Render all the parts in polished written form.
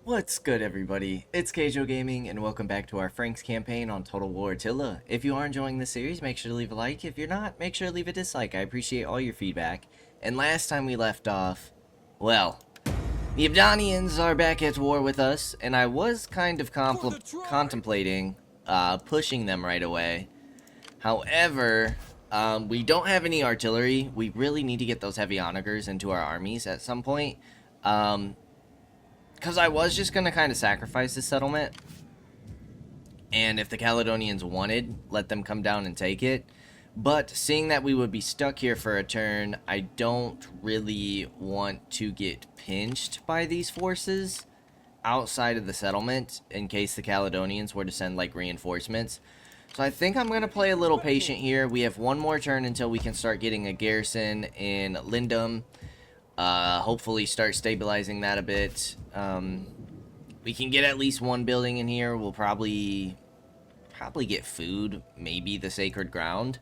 What's good, everybody? It's Kaige-O Gaming, and welcome back to our Franks campaign on Total War Attila. If you are enjoying this series, make sure to leave a like. If you're not, make sure to leave a dislike. I appreciate all your feedback. And last time we left off, well, the Abdonians are back at war with us, and I was kind of contemplating pushing them right away. However, we don't have any artillery. We really need to get those heavy onagers into our armies at some point. Because I was just going to kind of sacrifice this settlement. And if the Caledonians wanted, let them come down and take it. But seeing that we would be stuck here for a turn, I don't really want to get pinched by these forces outside of the settlement in case the Caledonians were to send like reinforcements. So I think I'm going to play a little patient here. We have one more turn until we can start getting a garrison in Lindum. Hopefully start stabilizing that a bit. We can get at least one building in here. We'll probably get food, maybe the sacred ground.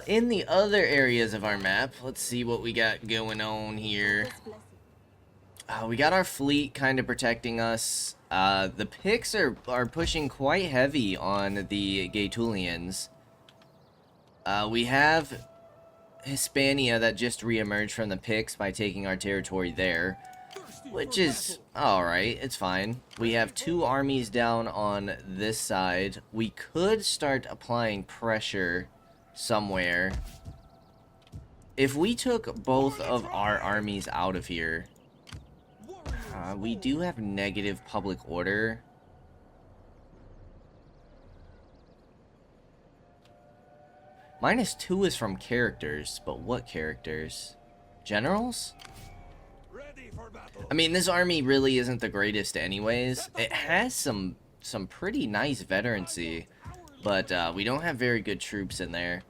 In the other areas of our map, let's see what we got going on here. We got our fleet kind of protecting us. The Picts are pushing quite heavy on the Gaetulians. We have Hispania that just re-emerged from the Picts by taking our territory there, which is alright, it's fine. We have two armies down on this side. We could start applying pressure somewhere. If we took both of our armies out of here, we do have negative public order. -2 is from characters, but what characters? Generals? I mean, this army really isn't the greatest anyways. It has some pretty nice veterancy, but we don't have very good troops in there.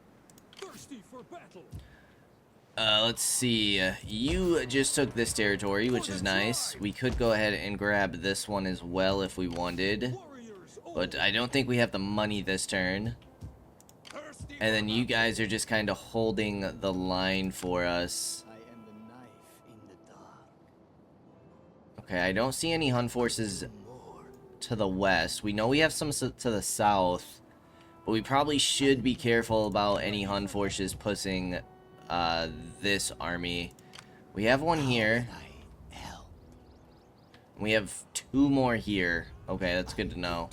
Let's see. You just took this territory, which is nice. We could go ahead and grab this one as well if we wanted, but I don't think we have the money this turn. And then you guys are just kind of holding the line for us. Okay, I don't see any Hun forces to the west. We know we have some to the south, but we probably should be careful about any Hun forces pushing this army. We have one here. We have two more here. Okay, that's good to know.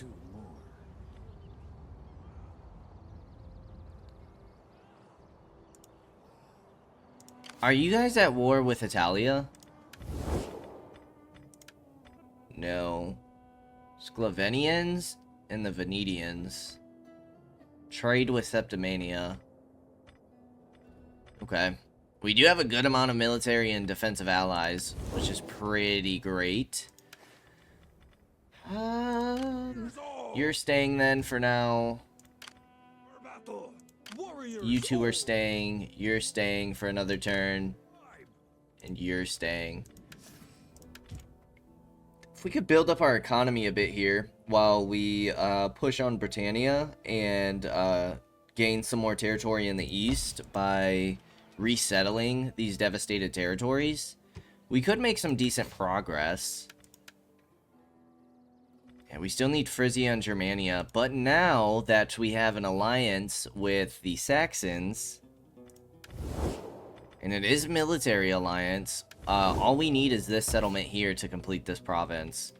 Are you guys at war with Attila? No. Sclavenians and the Venetians. Trade with Septimania. Okay. We do have a good amount of military and defensive allies, which is pretty great. You're staying then for now. You two are staying. You're staying for another turn. And you're staying. If we could build up our economy a bit here while we push on Britannia and gain some more territory in the east by resettling these devastated territories, we could make some decent progress. And we still need Frisia and Germania, but now that we have an alliance with the Saxons, and it is a military alliance, all we need is this settlement here to complete this province.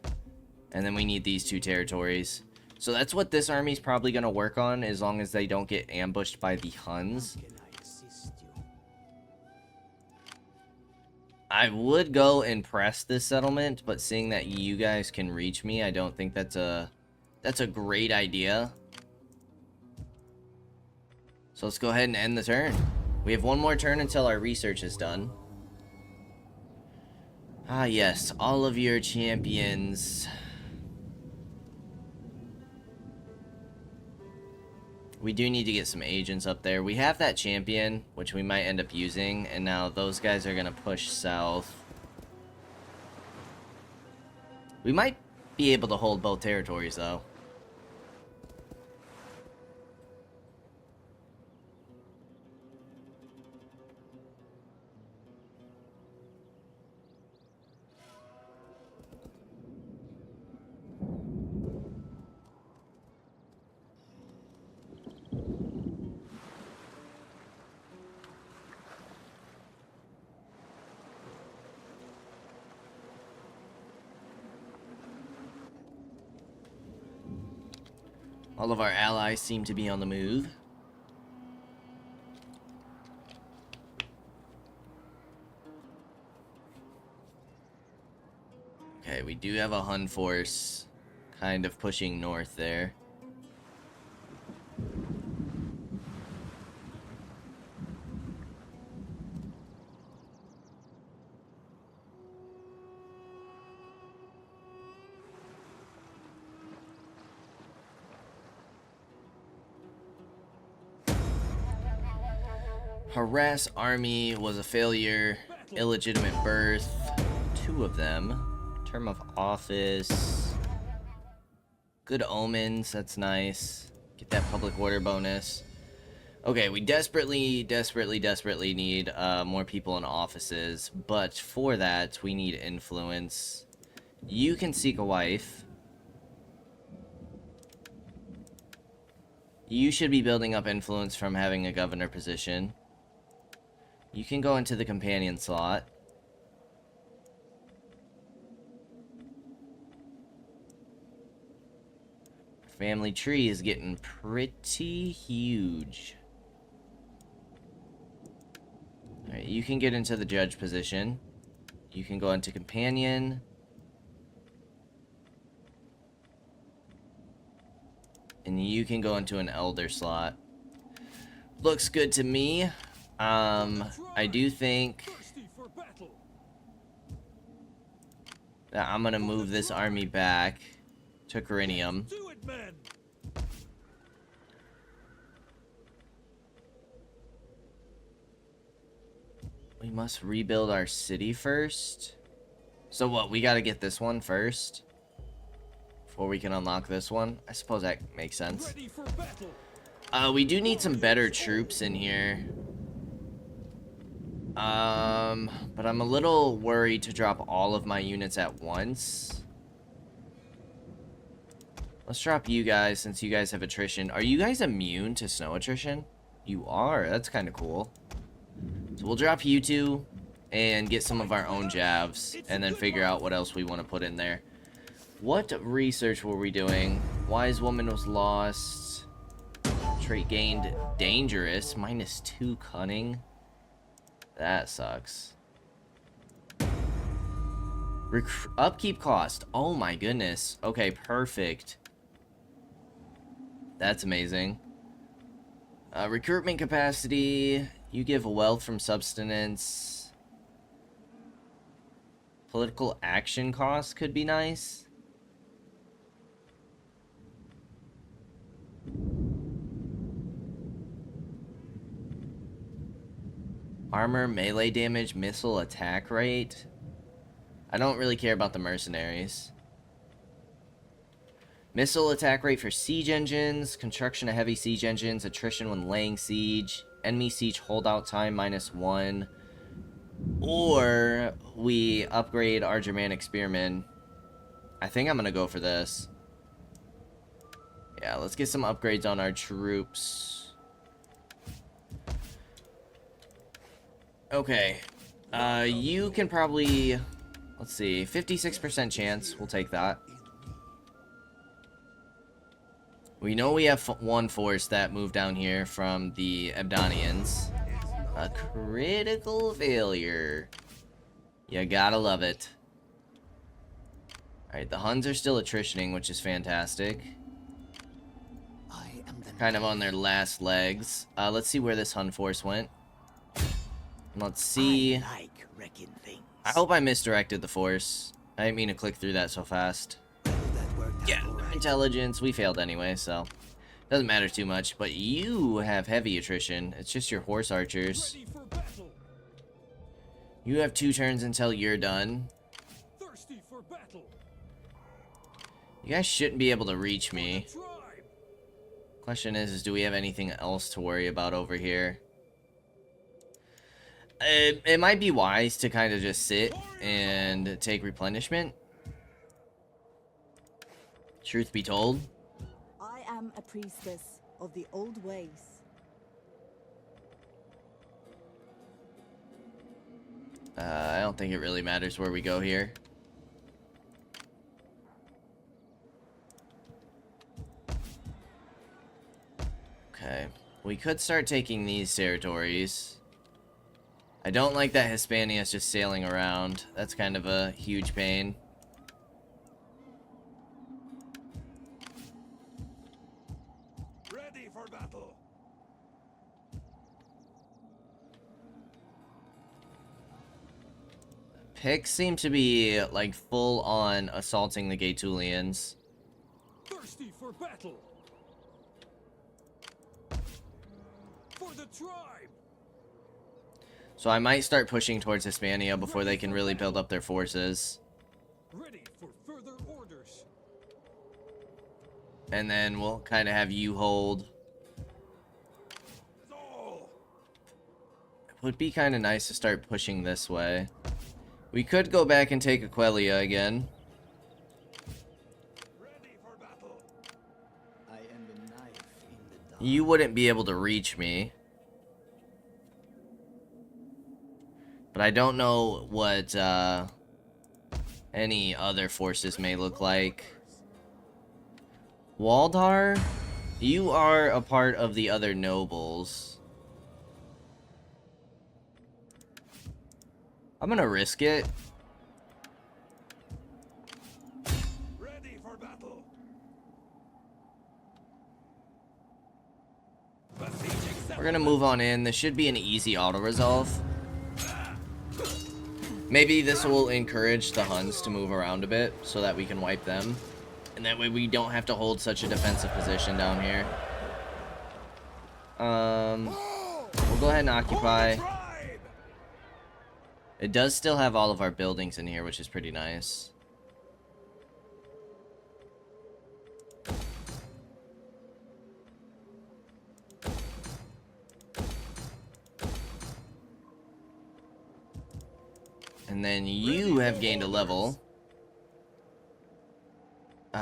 And then we need these two territories. So that's what this army's probably going to work on, as long as they don't get ambushed by the Huns. I would go and press this settlement, but seeing that you guys can reach me, I don't think that's a great idea. So let's go ahead and end the turn. We have one more turn until our research is done. Ah, yes, all of your champions. We do need to get some agents up there. We have that champion, which we might end up using, and now those guys are going to push south. We might be able to hold both territories, though. All of our allies seem to be on the move. Okay, we do have a Hun force kind of pushing north there. Harass army was a failure. Illegitimate birth. 2 of them. Term of office. Good omens. That's nice. Get that public order bonus. Okay, we desperately need more people in offices. But for that, we need influence. You can seek a wife. You should be building up influence from having a governor position. You can go into the companion slot. Family tree is getting pretty huge. Alright, you can get into the judge position. You can go into companion. And you can go into an elder slot. Looks good to me. I do think that I'm gonna move this army back to Corinium. We must rebuild our city first. So what, we gotta get this one first before we can unlock this one? I suppose that makes sense. We do need some better troops in here. But I'm a little worried to drop all of my units at once. Let's drop you guys since you guys have attrition. Are you guys immune to snow attrition? You are. That's kind of cool. So we'll drop you 2 and get some of our own javs and then figure out what else we want to put in there. What research were we doing? Wise woman was lost. Trait gained dangerous. -2 cunning. That sucks. Upkeep cost. Oh my goodness. Okay, perfect. That's amazing. Recruitment capacity. You give wealth from subsistence. Political action cost could be nice. Armor, melee damage, missile attack rate. I don't really care about the mercenaries. Missile attack rate for siege engines, construction of heavy siege engines, attrition when laying siege, enemy siege holdout time -1, or we upgrade our Germanic spearmen. I think I'm gonna go for this. Yeah, let's get some upgrades on our troops. Okay, you can probably, let's see, 56% chance, we'll take that. We know we have 1 force that moved down here from the Abdonians. A critical failure. You gotta love it. Alright, the Huns are still attritioning, which is fantastic. Kind of on their last legs. Let's see where this Hun force went. Let's see. I hope I misdirected the force. I didn't mean to click through that so fast. Yeah, intelligence. We failed anyway, so doesn't matter too much. But you have heavy attrition. It's just your horse archers. You have 2 turns until you're done. You guys shouldn't be able to reach me. Question is do we have anything else to worry about over here? It might be wise to kind of just sit and take replenishment. Truth be told. I am a priestess of the old ways. I don't think it really matters where we go here. Okay. We could start taking these territories. I don't like that Hispania is just sailing around. That's kind of a huge pain. Ready for battle. Picts seem to be, like, full on assaulting the Gaetulians. Thirsty for battle. For the tribe. So I might start pushing towards Hispania before they can really build up their forces. Ready for further orders. And then we'll kind of have you hold. All. It would be kind of nice to start pushing this way. We could go back and take Aquelia again. Ready for battle. I am the knife in the dark. You wouldn't be able to reach me. But I don't know what any other forces may look like. Waldar, you are a part of the other nobles. I'm gonna risk it. Ready for battle. Besieging We're gonna move on in. This should be an easy auto-resolve. Maybe this will encourage the Huns to move around a bit so that we can wipe them. And that way we don't have to hold such a defensive position down here. We'll go ahead and occupy. tribe. It does still have all of our buildings in here, which is pretty nice. And then you have gained a level.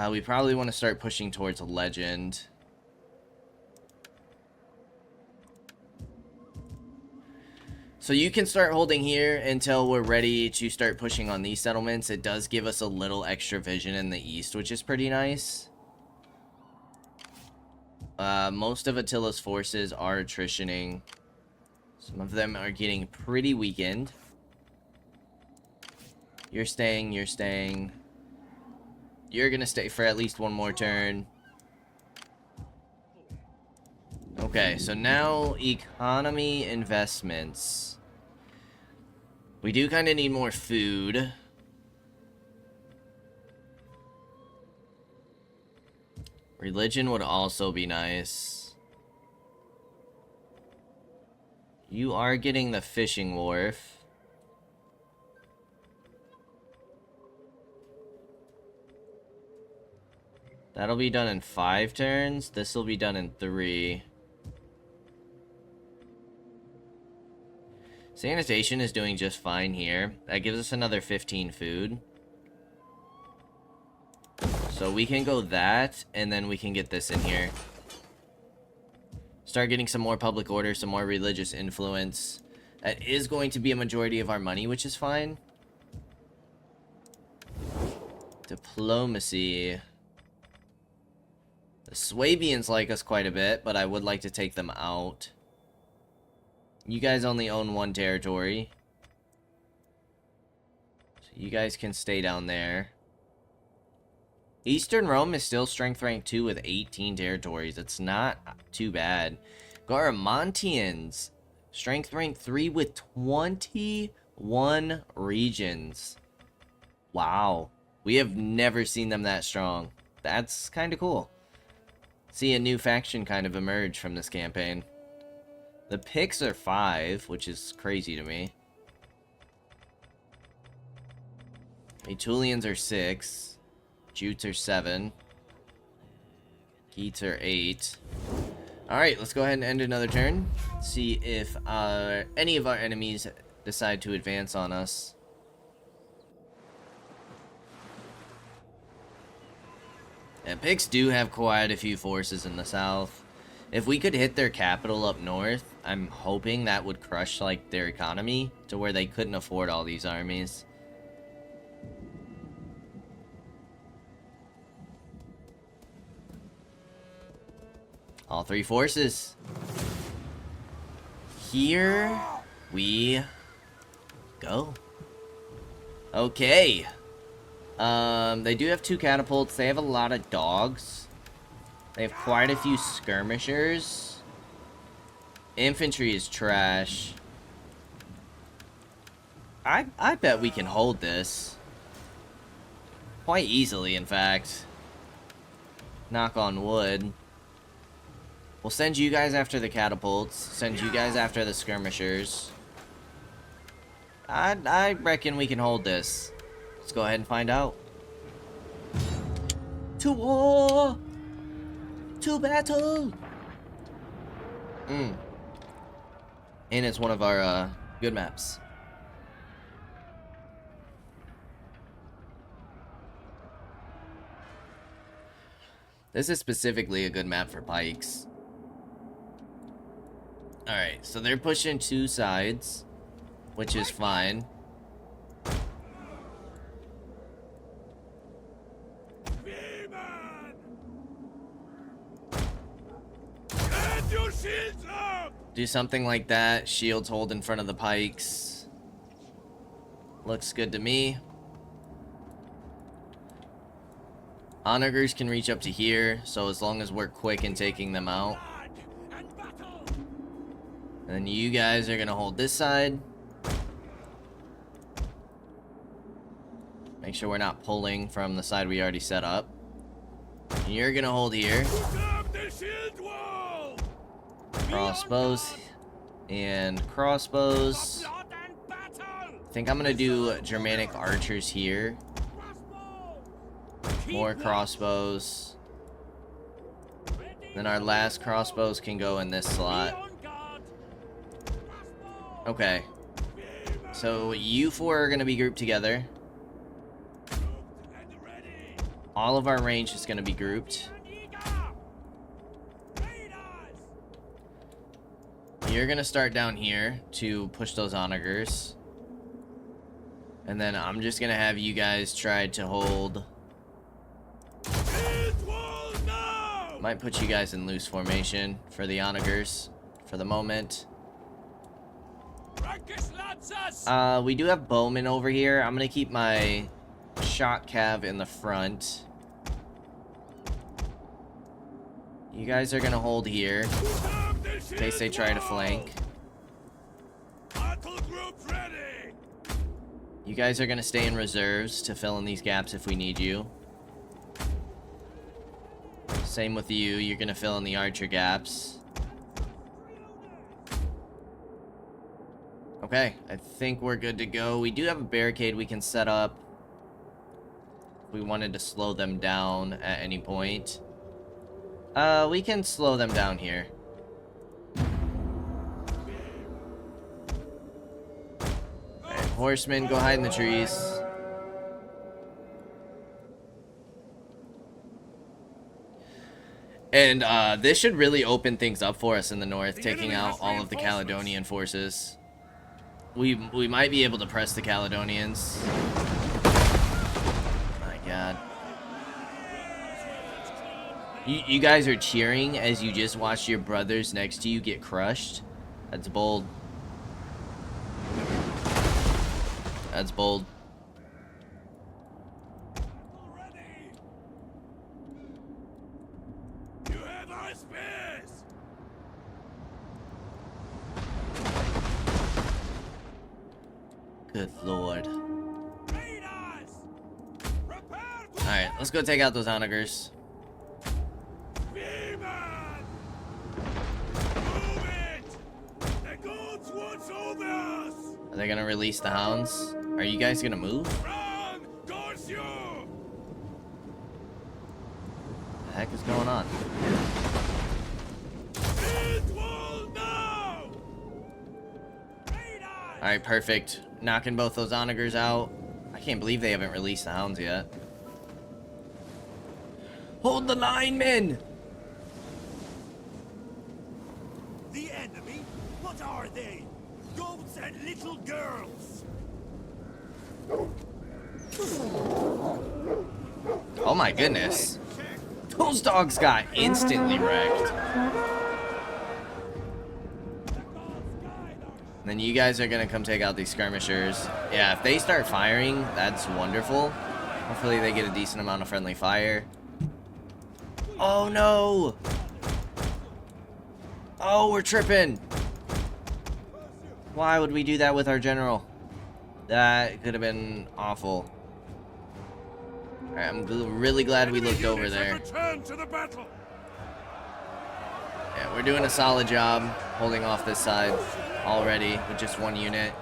We probably want to start pushing towards a legend. So you can start holding here until we're ready to start pushing on these settlements. It does give us a little extra vision in the east, which is pretty nice. Most of Attila's forces are attritioning. Some of them are getting pretty weakened. You're staying, you're staying. You're gonna stay for at least one more turn. Okay, so now economy investments. We do kind of need more food. Religion would also be nice. You are getting the fishing wharf. That'll be done in 5 turns. This will be done in 3. Sanitation is doing just fine here. That gives us another 15 food. So we can go that, and then we can get this in here. Start getting some more public order, some more religious influence. That is going to be a majority of our money, which is fine. Diplomacy. The Swabians like us quite a bit, but I would like to take them out. You guys only own 1 territory. So you guys can stay down there. Eastern Rome is still strength rank 2 with 18 territories. It's not too bad. Garamantians, strength rank 3 with 21 regions. Wow. We have never seen them that strong. That's kind of cool. See a new faction kind of emerge from this campaign. The Picts are 5, which is crazy to me. Aetulians are 6. Jutes are 7. Geats are 8. Alright, let's go ahead and end another turn. See if any of our enemies decide to advance on us. And Picts do have quite a few forces in the south. If we could hit their capital up north, I'm hoping that would crush like their economy to where they couldn't afford all these armies. All three forces. Here we go. Okay. They do have 2 catapults. They have a lot of dogs. They have quite a few skirmishers. Infantry is trash. I bet we can hold this. Quite easily, in fact. Knock on wood. We'll send you guys after the catapults. Send you guys after the skirmishers. I reckon we can hold this. Let's go ahead and find out. To war! To battle! And it's one of our good maps. This is specifically a good map for pikes. Alright, so they're pushing 2 sides, which is fine. Get your shields up! Do something like that. Shields hold in front of the pikes. Looks good to me. Onagers can reach up to here, so as long as we're quick in taking them out. And then you guys are gonna hold this side. Make sure we're not pulling from the side we already set up. And you're gonna hold here. Crossbows and crossbows. I think I'm gonna do Germanic archers here. More crossbows. Then our last crossbows can go in this slot. Okay. So you 4 are gonna be grouped together. All of our range is gonna be grouped. You're gonna start down here to push those onagers. And then I'm just gonna have you guys try to hold. Might put you guys in loose formation for the onagers for the moment. We do have bowmen over here. I'm gonna keep my shot cav in the front. You guys are gonna hold here in case they try to flank. You guys are gonna stay in reserves to fill in these gaps if we need you. Same with you, you're gonna fill in the archer gaps. Okay, I think we're good to go. We do have a barricade we can set up if we wanted to slow them down at any point. We can slow them down here. Alright, horsemen, go hide in the trees. And this should really open things up for us in the north, taking out all of the Caledonian forces. We might be able to press the Caledonians. My god. You guys are cheering as you just watched your brothers next to you get crushed? That's bold. That's bold. Good lord. Alright, let's go take out those onagers. Are they gonna release the hounds? Are you guys gonna move? The heck is going on? Alright, perfect. Knocking both those onagers out. I can't believe they haven't released the hounds yet. Hold the line, men! The enemy? What are they? Goats and little girls! Oh my goodness. Those dogs got instantly wrecked. Then you guys are gonna come take out these skirmishers. Yeah, if they start firing, that's wonderful. Hopefully they get a decent amount of friendly fire. Oh no! Oh, we're tripping! Why would we do that with our general? That could have been awful. Alright, I'm really glad we looked over there. Return to the battle. Yeah, we're doing a solid job holding off this side already with just one unit.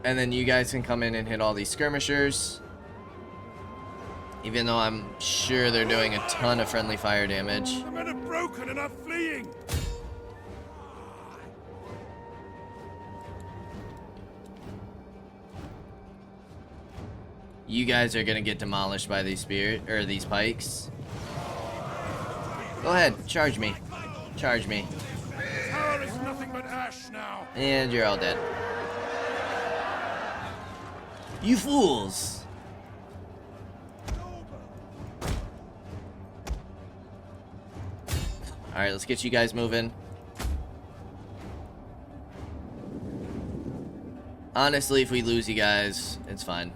And then you guys can come in and hit all these skirmishers. Even though I'm sure they're doing a ton of friendly fire damage. The men are broken and are fleeing. You guys are gonna get demolished by these these pikes. Go ahead, charge me. Charge me. Tower is nothing but ash now. And you're all dead. You fools! Alright, let's get you guys moving. Honestly, if we lose you guys, it's fine.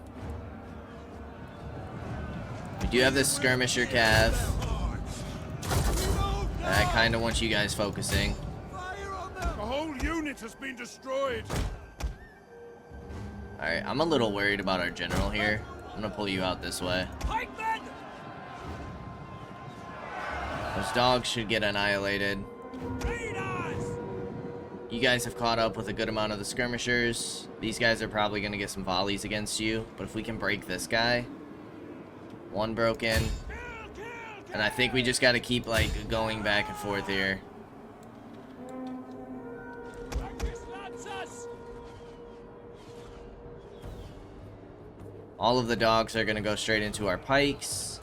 We do have this skirmisher cav. I kind of want you guys focusing. The whole unit has been destroyed. Alright, I'm a little worried about our general here. I'm gonna pull you out this way. Pikemen! Those dogs should get annihilated. You guys have caught up with a good amount of the skirmishers. These guys are probably gonna get some volleys against you. But if we can break this guy. One broken. And I think we just gotta keep, like, going back and forth here. All of the dogs are gonna go straight into our pikes.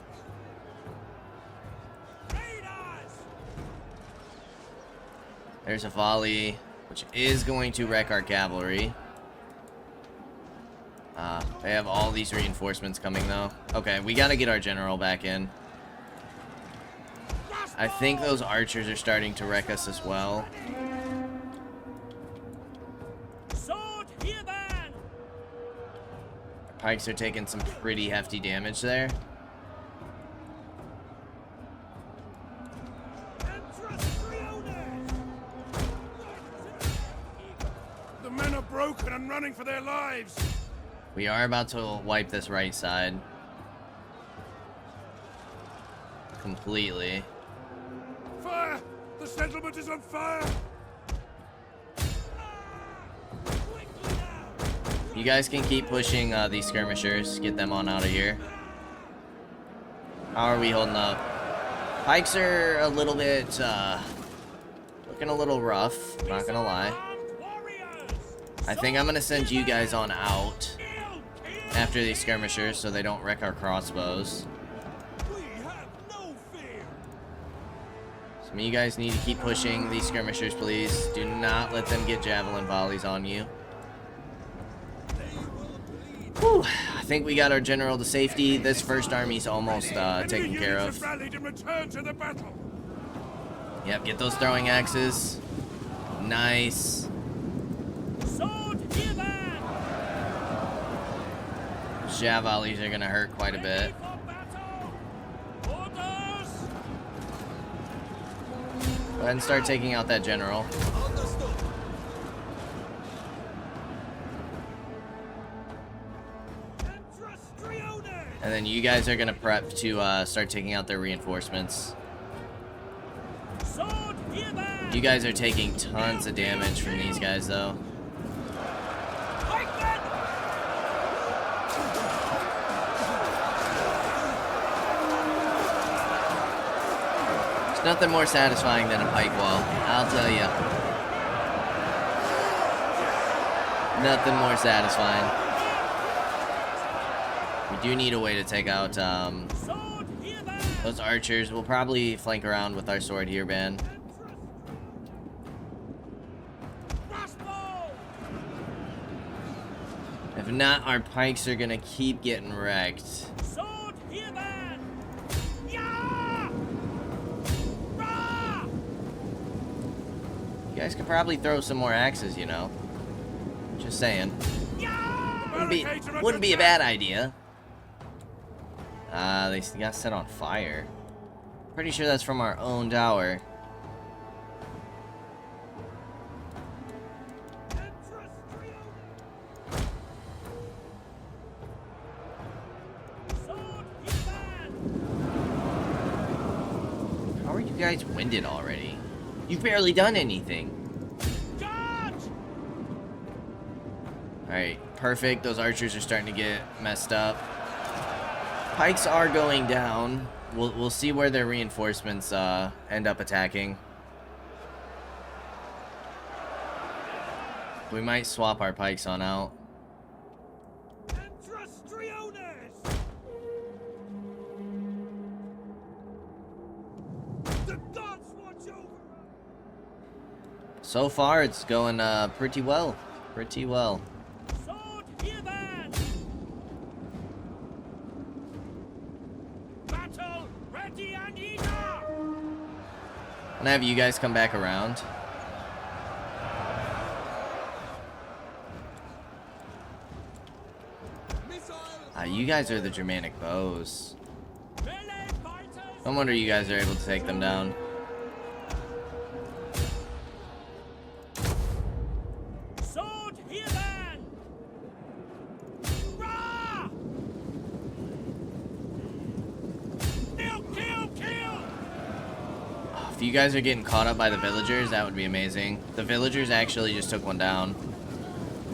There's a volley, which is going to wreck our cavalry. They have all these reinforcements coming, though. Okay, we gotta get our general back in. I think those archers are starting to wreck us as well. Our pikes are taking some pretty hefty damage there. The men are broken and running for their lives. We are about to wipe this right side. Completely. Fire! The settlement is on fire! You guys can keep pushing these skirmishers. Get them on out of here. How are we holding up? Pikes are a little bit, looking a little rough. Not gonna lie. I think I'm gonna send you guys on out after these skirmishers so they don't wreck our crossbows. Some of you guys need to keep pushing these skirmishers, please. Do not let them get javelin volleys on you. Whew. I think we got our general to safety. This first army's almost taken care of. Yep, get those throwing axes. Nice. Jav volleys are gonna hurt quite a bit. Go ahead and start taking out that general. And then you guys are gonna prep to start taking out their reinforcements. You guys are taking tons of damage from these guys, though. There's nothing more satisfying than a pike wall, I'll tell you. Nothing more satisfying. We do need a way to take out those archers. We'll probably flank around with our sword here, band. If not, our pikes are gonna keep getting wrecked. guys could probably throw some more axes, you know. Just saying. Wouldn't be a bad idea. They got set on fire. Pretty sure that's from our own tower. How are you guys winded already? You've barely done anything. Alright, perfect. Those archers are starting to get messed up. Pikes are going down. We'll see where their reinforcements end up attacking. We might swap our pikes on out. So far, it's going pretty well. Pretty well. I'm gonna have you guys come back around. You guys are the Germanic bows. No wonder you guys are able to take them down. If you guys are getting caught up by the villagers, that would be amazing. The villagers actually just took one down.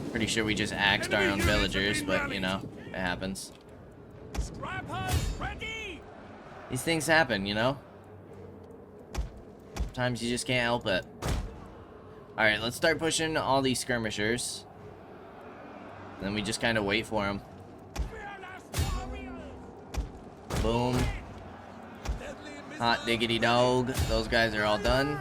Pretty sure we just axed our own villagers, but you know, it happens. These things happen, you know? Sometimes you just can't help it. Alright, let's start pushing all these skirmishers. Then we just kind of wait for them. Boom. Hot diggity dog. Those guys are all done.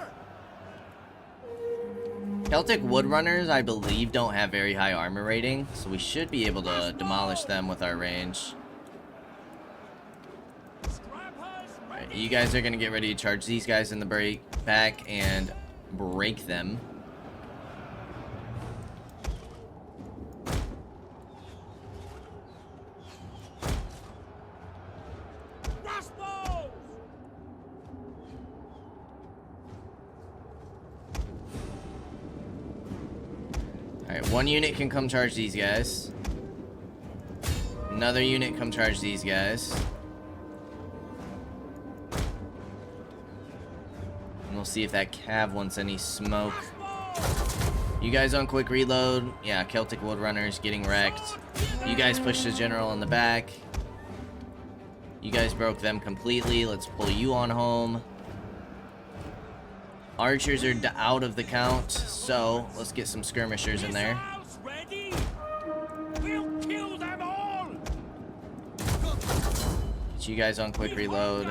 Celtic Woodrunners, I believe, don't have very high armor rating, so we should be able to demolish them with our range. Right, you guys are going to get ready to charge these guys in the back and break them. Alright, one unit can come charge these guys. Another unit come charge these guys. And we'll see if that cav wants any smoke. You guys on quick reload. Yeah, Celtic Woodrunners getting wrecked. You guys push the general in the back. You guys broke them completely. Let's pull you on home. Archers are out of the count, so let's get some skirmishers in there. Get you guys on quick reload.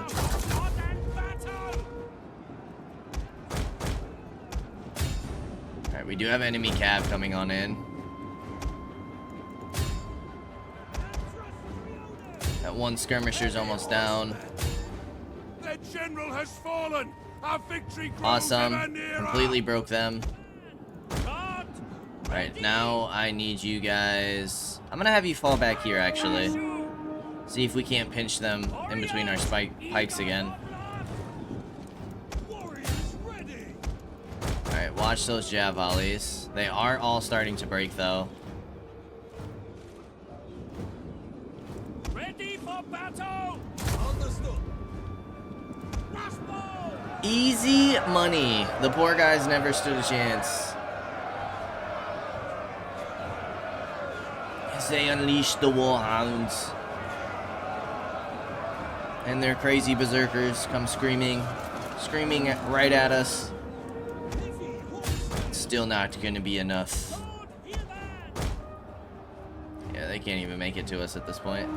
Alright, we do have enemy cav coming on in. That one skirmisher's almost down. The general has fallen. Our victory Awesome. Completely broke them. Alright, now I need you guys... I'm gonna have you fall back here, actually. See if we can't pinch them in between our pikes again. Alright, watch those jab volleys. They are all starting to break, though. Ready for battle! Easy money. The poor guys never stood a chance. As they unleashed the warhounds. And their crazy berserkers come screaming right at us. Still not gonna be enough. Yeah, they can't even make it to us at this point.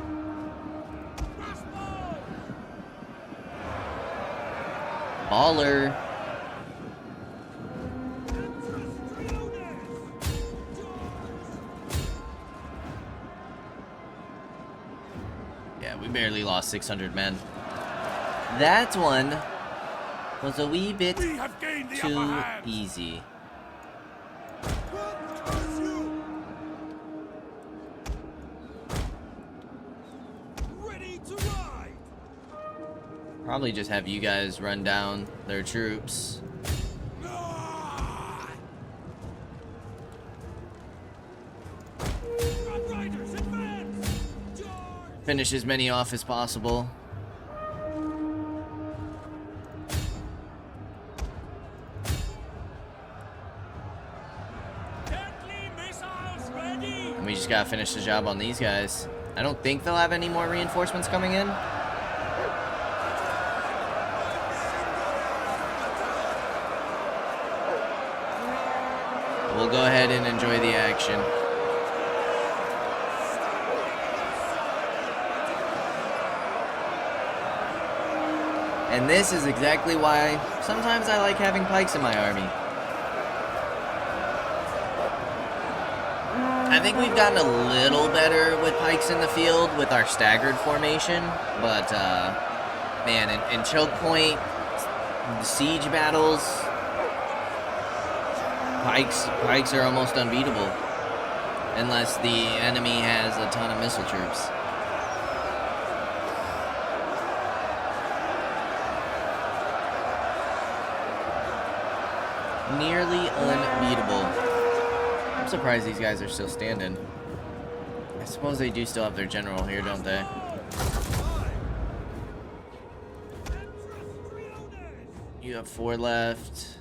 Baller. Yeah, we barely lost 600 men. That one was a wee bit too easy. Probably just have you guys run down their troops. Riders, advance! Charge! Finish as many off as possible. Deadly missiles ready! And we just gotta finish the job on these guys. I don't think they'll have any more reinforcements coming in. We'll go ahead and enjoy the action. And this is exactly why sometimes I like having pikes in my army. I think we've gotten a little better with pikes in the field with our staggered formation, but man, in choke point, the siege battles, pikes are almost unbeatable unless the enemy has a ton of missile troops. Nearly unbeatable. I'm surprised these guys are still standing. I suppose they do still have their general here, don't they? You have 4 left.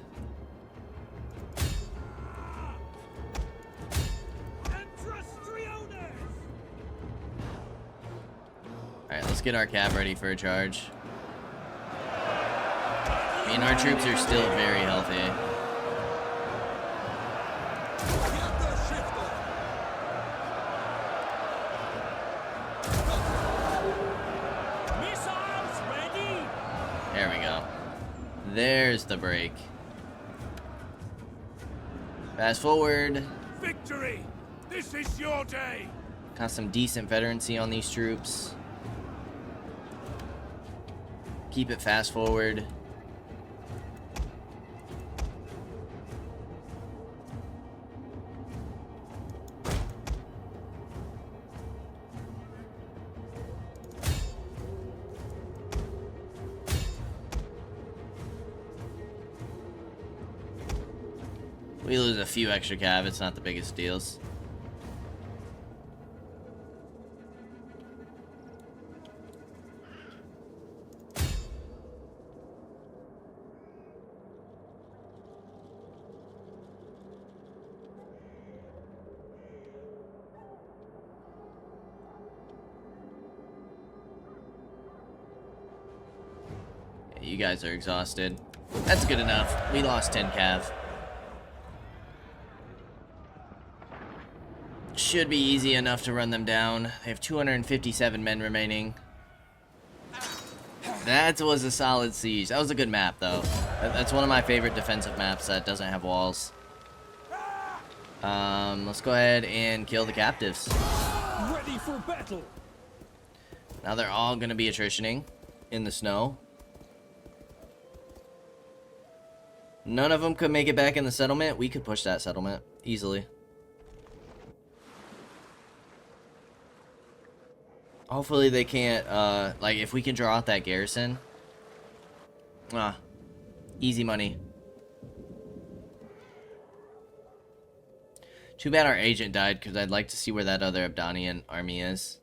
Alright, let's get our cav ready for a charge. I mean, our troops are still very healthy. There we go. There's the break. Fast forward. Victory! This is your day! Got some decent veterancy on these troops. Keep it fast forward. We lose a few extra cav, it's not the biggest deals. Yeah, you guys are exhausted. That's good enough. We lost 10 cav. Should be easy enough to run them down. They have 257 men remaining. That was a solid siege. That was a good map, though. That's one of my favorite defensive maps that doesn't have walls. Let's go ahead and kill the captives. Ready for battle! Now they're all going to be attritioning in the snow. None of them could make it back in the settlement. We could push that settlement easily. Hopefully they can't, like, if we can draw out that garrison. Easy money. Too bad our agent died, because I'd like to see where that other Abdonian army is.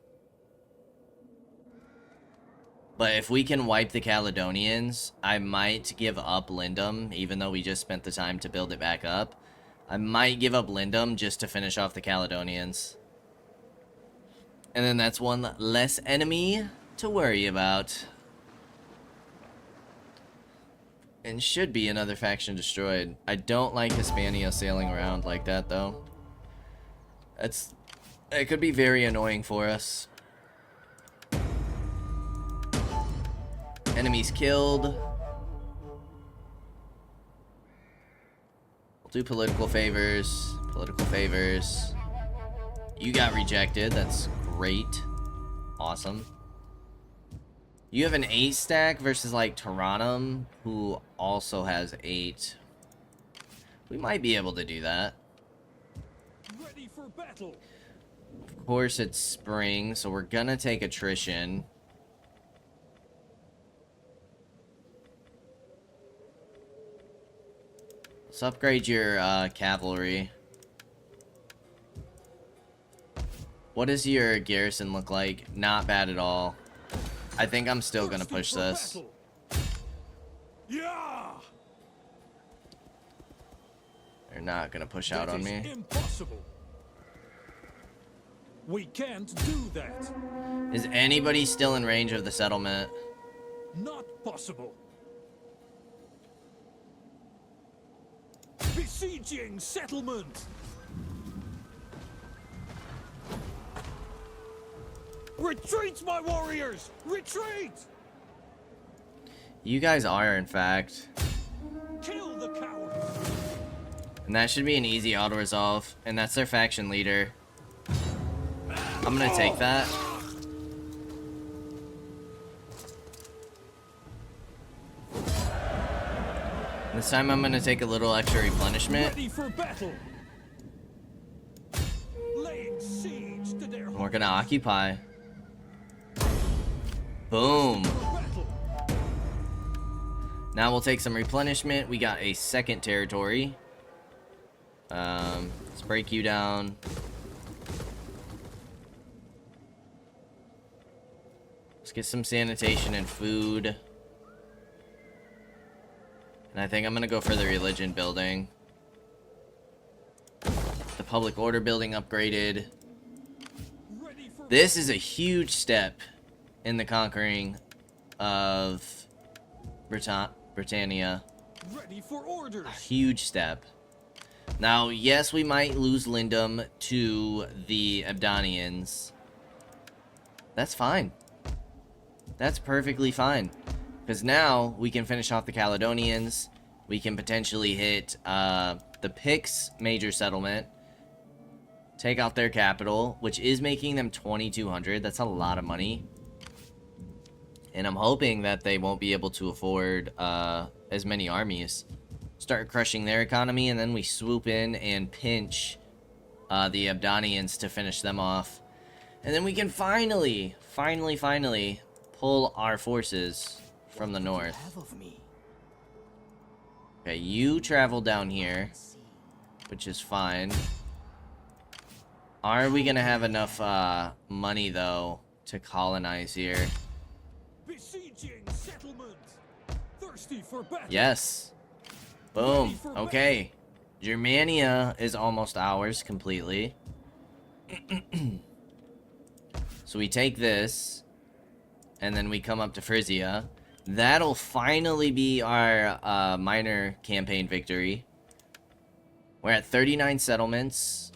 But if we can wipe the Caledonians, I might give up Lindum, even though we just spent the time to build it back up. I might give up Lindum just to finish off the Caledonians. And then that's one less enemy to worry about. And should be another faction destroyed. I don't like Hispania sailing around like that, though. It could be very annoying for us. Enemies killed. We'll do political favors. Political favors. You got rejected. That's great. Awesome. You have an 8 stack versus like Tyranum, who also has 8. We might be able to do that. Ready for battle! Of course it's spring, so we're gonna take attrition. Let's upgrade your cavalry. What does your garrison look like? Not bad at all. I think I'm still gonna push this. Yeah! They're not gonna push out on me. Impossible. We can't do that. Is anybody still in range of the settlement? Not possible. Besieging settlement. Retreat, my warriors! Retreat! You guys are, in fact. Kill the cowards! And that should be an easy auto-resolve. And that's their faction leader. I'm gonna take that. This time I'm gonna take a little extra replenishment. Ready for battle. Laying siege to their And we're gonna occupy. Boom. battle. Now we'll take some replenishment. We got a second territory. Let's break you down. Let's get some sanitation and food. And I think I'm gonna go for the religion building. The public order building upgraded. Ready for This is a huge step in the conquering of Britannia. ready for orders. Huge step. Now, yes, we might lose Lindum to the Abdonians. That's fine. That's perfectly fine. Because now we can finish off the Caledonians. We can potentially hit the Picts major settlement. Take out their capital, which is making them 2,200. That's a lot of money. And I'm hoping that they won't be able to afford as many armies. Start crushing their economy, and then we swoop in and pinch the Abdonians to finish them off. And then we can finally pull our forces from the north. Have of me. Okay, you travel down here, which is fine. Are we gonna have enough money, though, to colonize here? Besieging settlement. Thirsty for battle. Yes. Boom. Okay. Germania is almost ours completely. So we take this, and then we come up to Frisia. That'll finally be our minor campaign victory. We're at 39 settlements.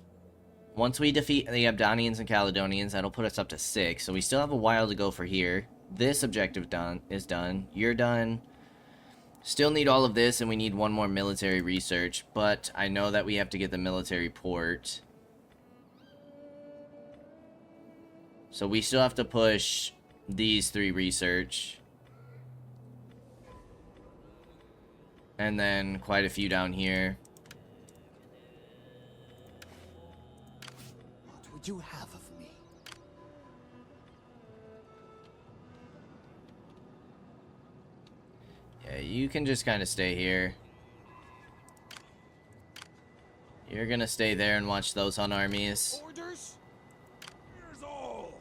Once we defeat the Abdonians and Caledonians, that'll put us up to 6. So we still have a while to go for here. This objective is done. You're done. Still need all of this, and we need one more military research. But I know that we have to get the military port. So we still have to push these 3 research. And then quite a few down here. What would you have of me? Yeah, you can just kind of stay here. You're gonna stay there and watch those Hun armies. Orders. Here's all.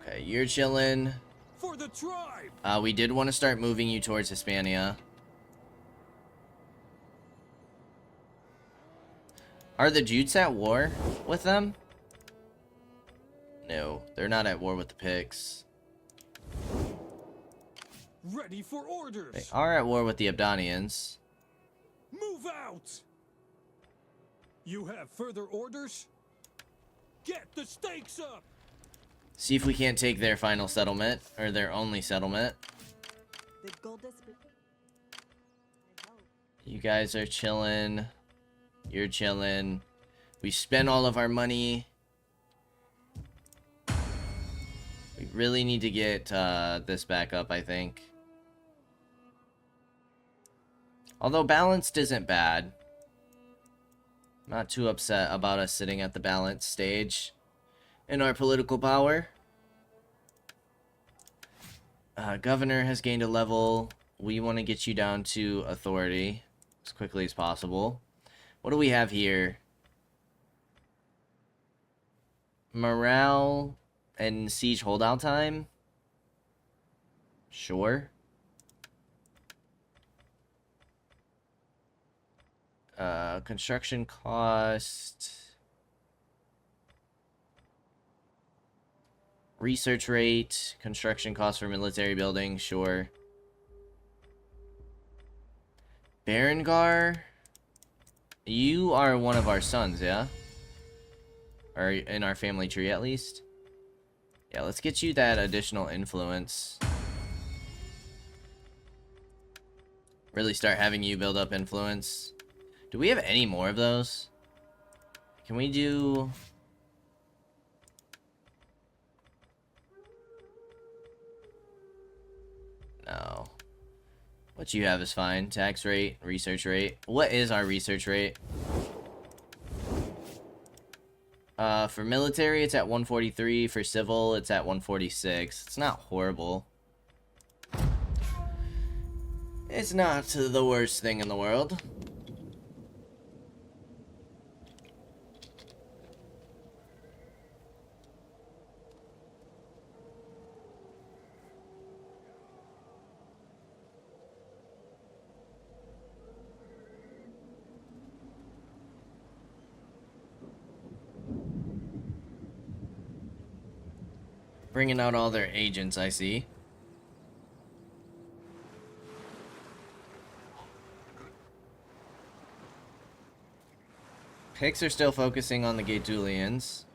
Okay, you're chilling. For the tribe. We did want to start moving you towards Hispania. Are the Jutes at war with them? No, they're not at war with the Picts. Ready for orders. They are at war with the Abdonians. Move out. You have further orders? Get the stakes up. See if we can't take their final settlement, or their only settlement. The goddess be- I hope. You guys are chilling. You're chilling. We spent all of our money. We really need to get this back up, I think. Although balanced isn't bad. Not too upset about us sitting at the balanced stage in our political power. Governor has gained a level. We want to get you down to authority as quickly as possible. What do we have here? Morale and siege holdout time? Sure. Construction cost. Research rate. Construction cost for military buildings, sure. Berengar? You are one of our sons, yeah? Or in our family tree, at least. Yeah, let's get you that additional influence. Really start having you build up influence. Do we have any more of those? Can we do... No. What you have is fine. Tax rate, research rate. What is our research rate? For military, it's at 143. For civil, it's at 146. It's not horrible. It's not the worst thing in the world. Bringing out all their agents, I see. Picks are still focusing on the Gaetulians.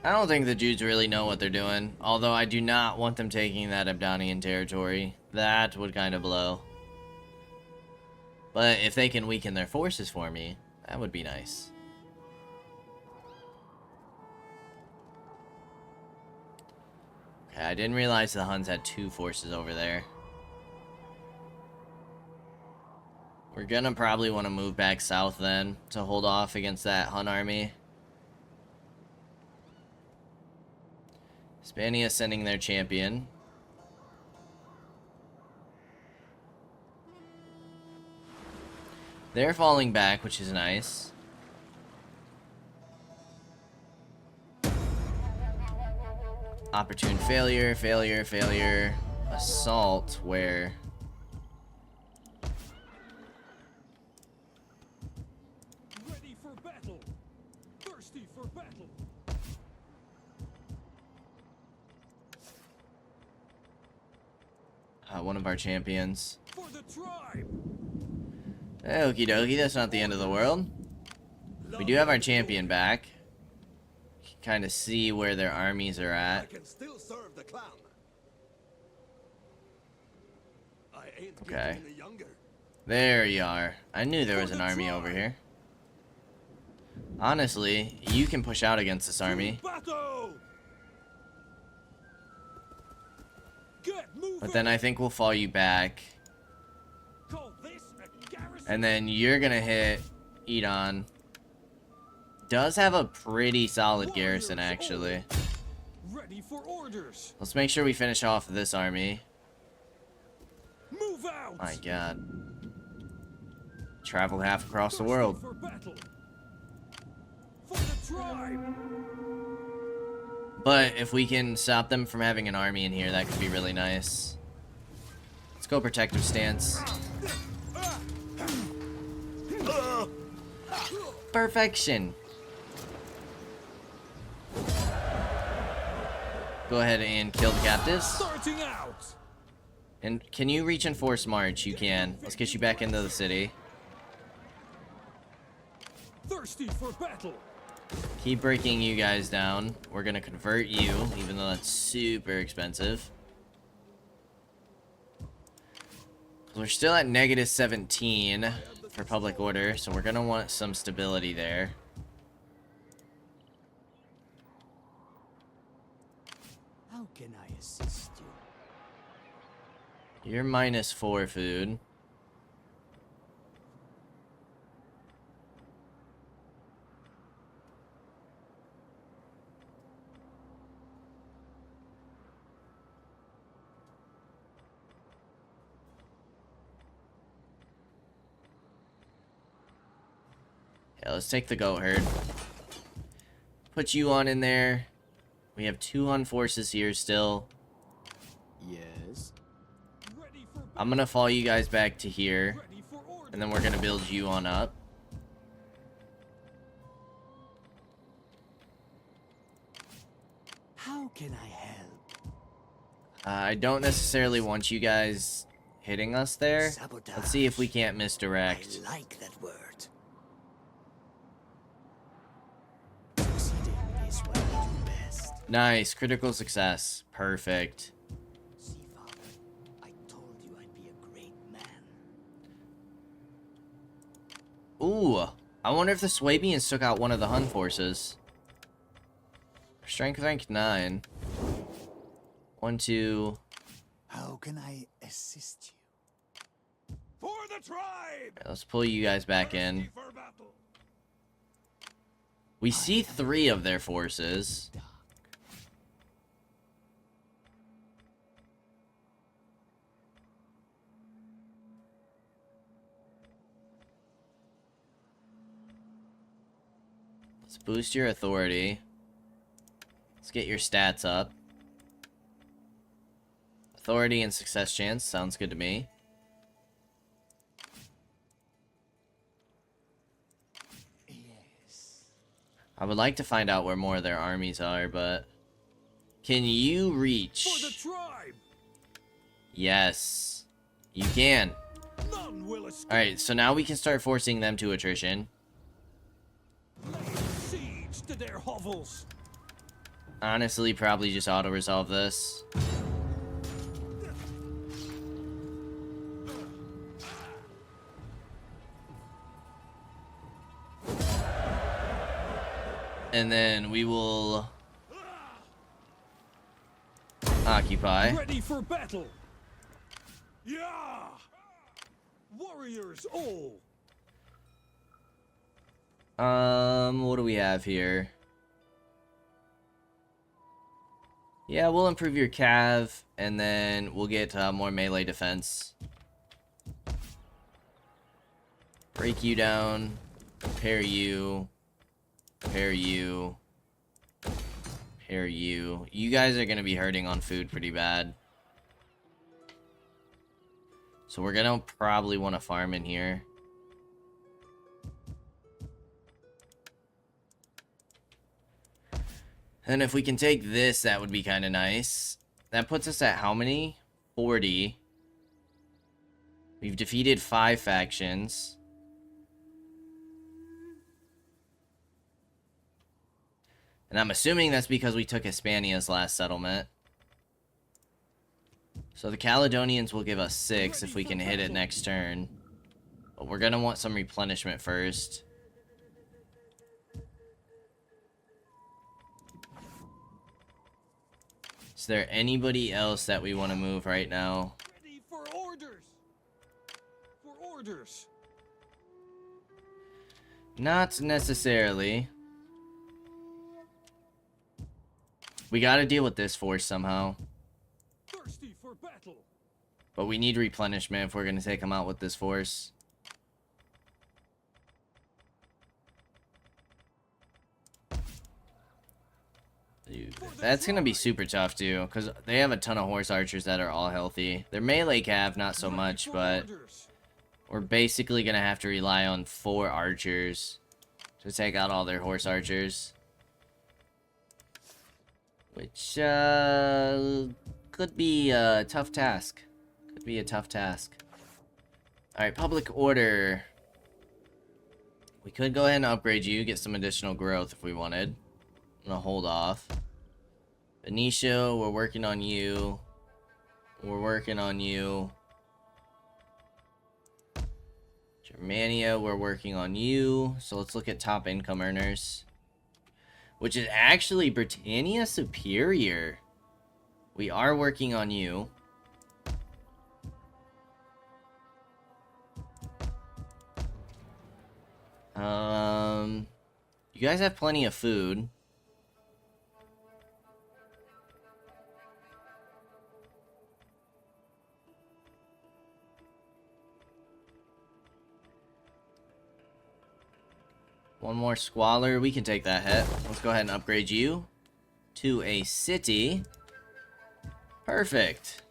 I don't think the Jews really know what they're doing, although I do not want them taking that Abdonian territory. That would kind of blow. But if they can weaken their forces for me, that would be nice. Okay, I didn't realize the Huns had 2 forces over there. We're gonna probably want to move back south then to hold off against that Hun army. Hispania sending their champion. They're falling back, which is nice. Opportune failure, failure, failure. Assault, where... Ready for battle. Thirsty for battle. One of our champions. For the tribe. Okie dokie, that's not the end of the world. We do have our champion back. Kind of see where their armies are I at. can still serve the clan. I ain't Okay. getting any younger. There you are. I knew there was an army over here. Honestly, you can push out against this army. Battle! Get moving! But then I think we'll fall you back. Call this a garrison. And then you're gonna hit Edon. Does have a pretty solid garrison, actually. Ready for orders. Let's make sure we finish off this army. Move out. My god. Traveled half across the world. For battle. For the tribe. But if we can stop them from having an army in here, that could be really nice. Let's go protective stance. Perfection. Go ahead and kill the captives. Starting out. And can you reach and force march? You can. Let's get you back into the city. Thirsty for battle. Keep breaking you guys down. We're gonna convert you, even though that's super expensive. We're still at -17. for public order, so we're gonna want some stability there. How can I assist you? You're -4 food. Yeah, let's take the goat herd. Put you on in there. We have 2 on forces here still. Yes. Ready for I'm gonna follow you guys back to here, ready for order. and then we're gonna build you on up. How can I help? I don't necessarily want you guys hitting us there. Sabotage. Let's see if we can't misdirect. I like that word. Succeeding is what I do best. Nice, critical success. Perfect. See, Father, I told you I'd be a great man. Ooh, I wonder if the Swabians took out one of the Hun forces. Strength rank 9. 1, 2. How can I assist you? For the tribe. Yeah, let's pull you guys back in. Thirsty for battle. We see 3 of their forces. Let's boost your authority. Let's get your stats up. Authority and success chance sounds good to me. Yes. I would like to find out where more of their armies are, but can you For the reach? tribe. Yes, you can. None will escape. All right, so now we can start forcing them to attrition. Lay siege to their hovels. Honestly, probably just auto-resolve this. And then we will occupy. Ready for battle. Yeah. Warriors all. What do we have here? Yeah, we'll improve your cav, and then we'll get more melee defense. Break you down. Repair you. Repair you. Repair you. You guys are gonna be hurting on food pretty bad. So we're gonna probably want to farm in here. And if we can take this, that would be kind of nice. That puts us at how many? 40. We've defeated 5 factions. And I'm assuming that's because we took Hispania's last settlement. So the Caledonians will give us 6 if we can hit it next turn. But we're going to want some replenishment first. Is there anybody else that we want to move right now? Ready for orders. For orders. Not necessarily. We gotta deal with this force somehow. Thirsty for battle. But we need replenishment if we're gonna take them out with this force. Dude, that's gonna be super tough too, because they have a ton of horse archers that are all healthy. Their melee cav, not so Ready much, for but orders. we're basically gonna have to rely on 4 archers to take out all their horse archers. Which, could be a tough task. Could be a tough task. Alright, public order. We could go ahead and upgrade you, get some additional growth if we wanted. I'm gonna hold off. Benicio, we're working on you. We're working on you. Romania, we're working on you. So let's look at top income earners. Which is actually Britannia Superior. We are working on you. You guys have plenty of food. One more squalor. We can take that hit. Let's go ahead and upgrade you to a city. Perfect.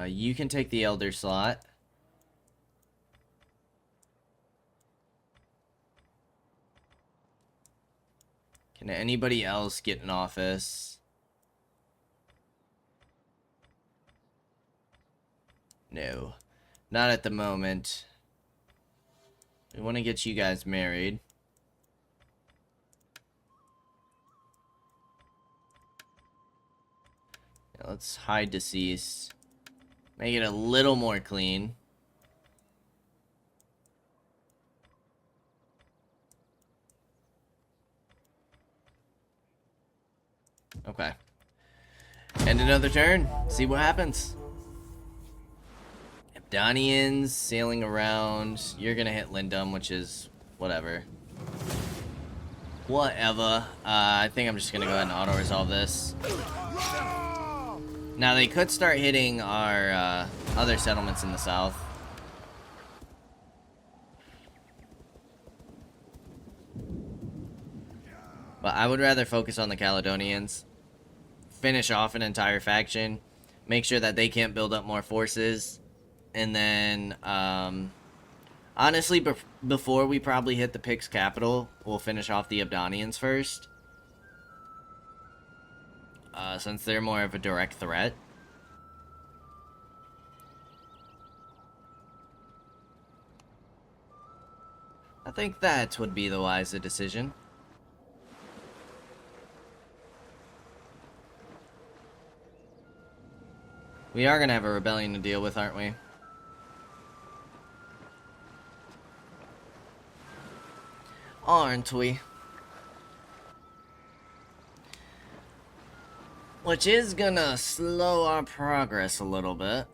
You can take the elder slot. Can anybody else get an office? No. Not at the moment. We want to get you guys married. Yeah, let's hide deceased. Make it a little more clean. Okay. And another turn. See what happens. Abdonians sailing around. You're gonna hit Lindum, which is whatever. Whatever. I think I'm just gonna go ahead and auto-resolve this. Now they could start hitting our other settlements in the south. But I would rather focus on the Caledonians. Finish off an entire faction. Make sure that they can't build up more forces. And then, honestly, before we probably hit the Picts capital, we'll finish off the Abdonians first. Since they're more of a direct threat. I think that would be the wiser decision. We are gonna have a rebellion to deal with, aren't we? Aren't we? Which is gonna slow our progress a little bit.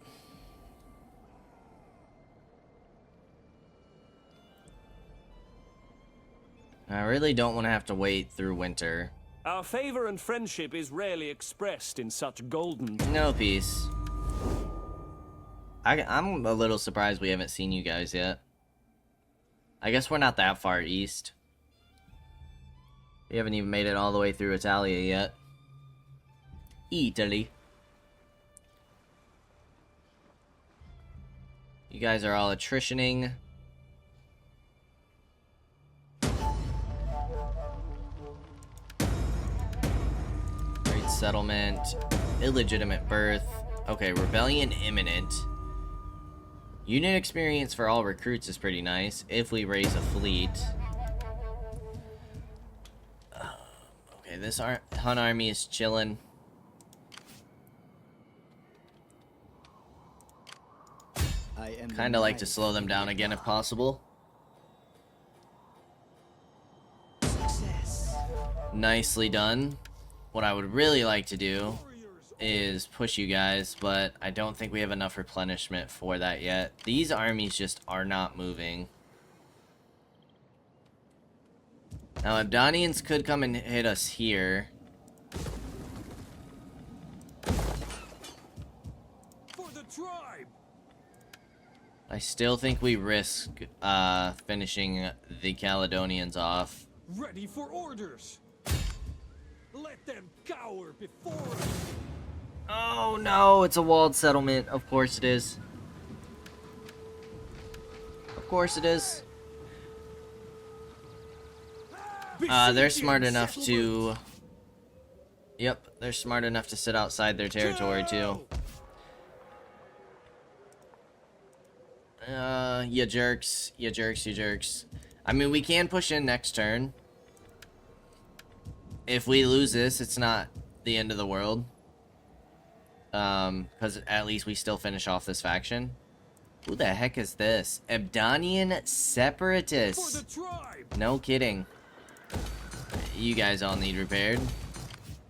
I really don't want to have to wait through winter. Our favor and friendship is rarely expressed in such golden... No peace. I'm a little surprised we haven't seen you guys yet. I guess we're not that far east. We haven't even made it all the way through Italia yet. Italy. You guys are all attritioning. Great settlement. Illegitimate birth. Okay, rebellion imminent. Unit experience for all recruits is pretty nice if we raise a fleet. Okay, this Hun army is chilling. Kind of like to slow them down again if possible. Success. Nicely done. What I would really like to do is push you guys, but I don't think we have enough replenishment for that yet. These armies just are not moving. Now, Abdonians could come and hit us here. For the tribe. I still think we risk finishing the Caledonians off. Ready for orders. Let them cower before us. Oh no, it's a walled settlement. Of course it is. Of course it is. They're smart enough to... Yep, they're smart enough to sit outside their territory too. You jerks. You jerks, you jerks. I mean, we can push in next turn. If we lose this, it's not the end of the world. Because at least we still finish off this faction. Who the heck is this? Abdonian For the Separatists. tribe. No kidding. You guys all need repaired.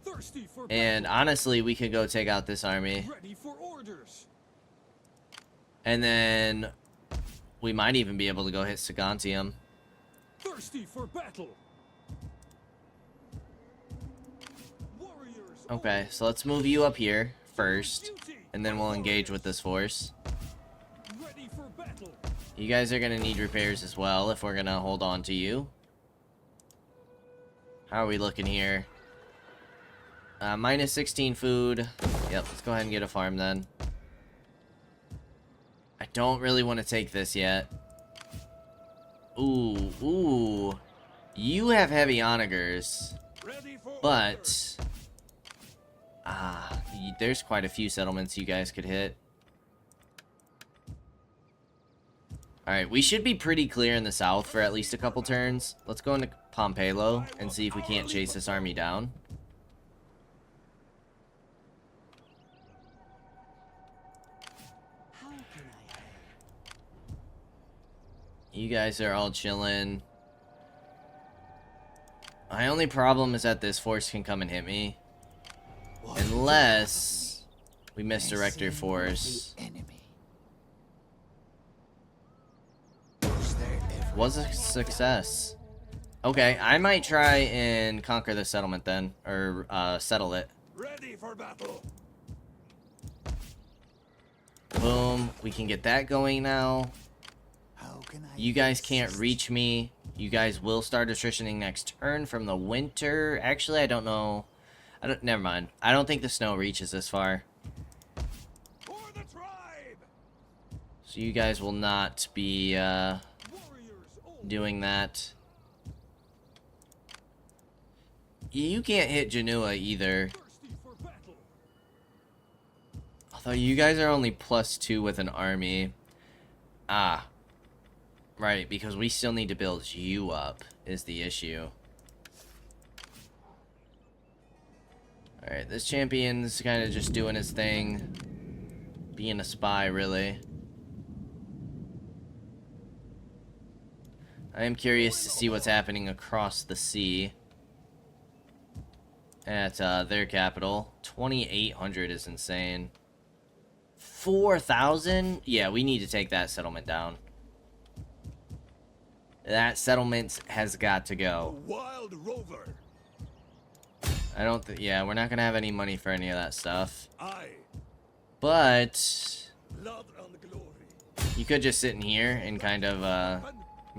Thirsty for And battle. honestly, we could go take out this army. Ready for orders. And then we might even be able to go hit Sagantium. Thirsty for battle. Warriors. Okay, so let's move you up here first. Duty. And then we'll engage with this force. Ready for battle. You guys are going to need repairs as well if we're going to hold on to you. How are we looking here? Minus 16 food. Yep, let's go ahead and get a farm then. I don't really want to take this yet. Ooh, ooh. You have heavy onagers. Ready for orders. But... there's quite a few settlements you guys could hit. Alright, we should be pretty clear in the south for at least a couple turns. Let's go into Pompelo and see if we can't chase this army down. How can I help? You guys are all chilling. My only problem is that this force can come and hit me. Unless we misdirect your force. The enemy. Was there ever Was a success. Okay, I might try and conquer the settlement then. Or settle it. Ready for battle. Boom. We can get that going now. How can I You guys can't assist? reach me. You guys will start attritioning next turn from the winter. Actually, I don't know. Never mind. I don't think the snow reaches this far. For the tribe. So you guys will not be Warriors. Old. doing that. You can't hit Genoa either. Thirsty for battle. Although you guys are only +2 with an army. Ah. Right, because we still need to build you up, is the issue. Alright, this champion's kind of just doing his thing. Being a spy, really. I am curious to see what's happening across the sea. At their capital. 2,800 is insane. 4,000? Yeah, we need to take that settlement down. That settlement has got to go. Wild rover. I don't yeah, we're not gonna have any money for any of that stuff. I. But Blood and glory. you could just sit in here and kind of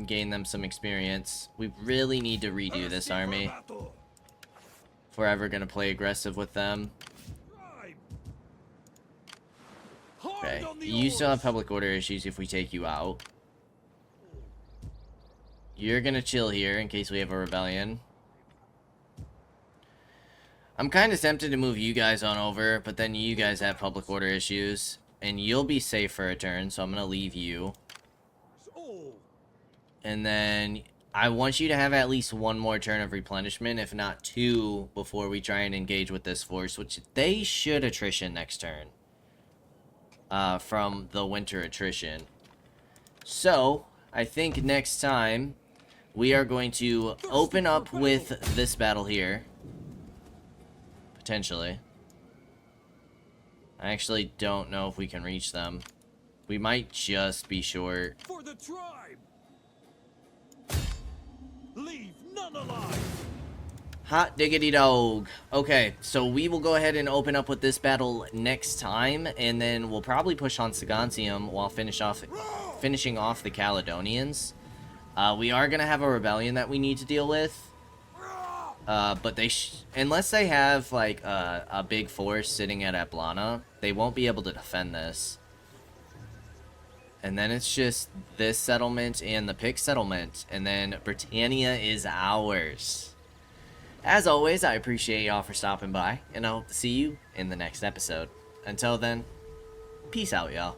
gain them some experience. We really need to redo this Thirsty for army battle. if we're ever gonna play aggressive with them. Tribe. Hard Okay, on the you still have oars. public order issues if we take you out. You're gonna chill here in case we have a rebellion. I'm kind of tempted to move you guys on over, but then you guys have public order issues, and you'll be safe for a turn, so I'm gonna leave you. Old. And then I want you to have at least one more turn of replenishment, if not 2, before we try and engage with this force, which they should attrition next turn. From the winter attrition. So, I think next time we are going to open up with this battle here. Potentially. I actually don't know if we can reach them. We might just be short. For the tribe. Leave none alive. Hot diggity dog. Okay, so we will go ahead and open up with this battle next time, and then we'll probably push on Sagantium while finishing off the Caledonians. We are gonna have a rebellion that we need to deal with. But they unless they have like a big force sitting at Ablana, they won't be able to defend this. And then it's just this settlement and the Pict settlement, and then Britannia is ours. As always, I appreciate y'all for stopping by, and I hope to see you in the next episode. Until then, peace out, y'all.